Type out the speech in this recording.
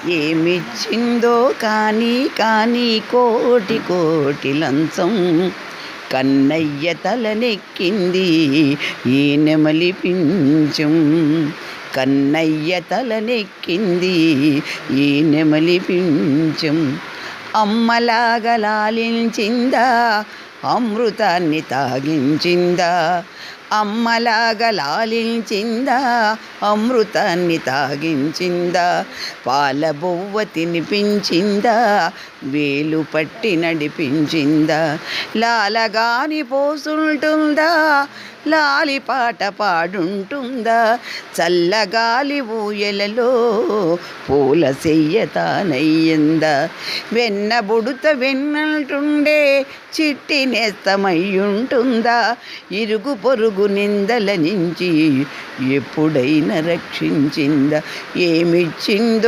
ఏమిచ్చిందో కానీ కానీ కోటి కోటి లంచం కన్నయ్య తలనెక్కింది ఈ నెమలి పించం. కన్నయ్య తలనెక్కింది ఈ నెమలి పించం. అమ్మలాగా లాలించిందా, అమృతాన్ని తాగించిందా. అమ్మలాగా లాలించిందా, అమృతాన్ని తాగించిందా. పాలబొవ్వ తినిపించిందా, వేలు పట్టి నడిపించిందా. లాలగాని పోసుంటుందా, లాలి పాట పాడుంటుందా. చల్లగాలి ఊయలలో పూల సెయ్యతానయ్యిందా. వెన్న బుడుత వెన్నంటుండే చిట్టి నేస్తమయ్యుంటుందా. ఇరుగు పొరుగు నిందల నుంచి ఎప్పుడైనా రక్షించిందా. ఏమిచ్చిందో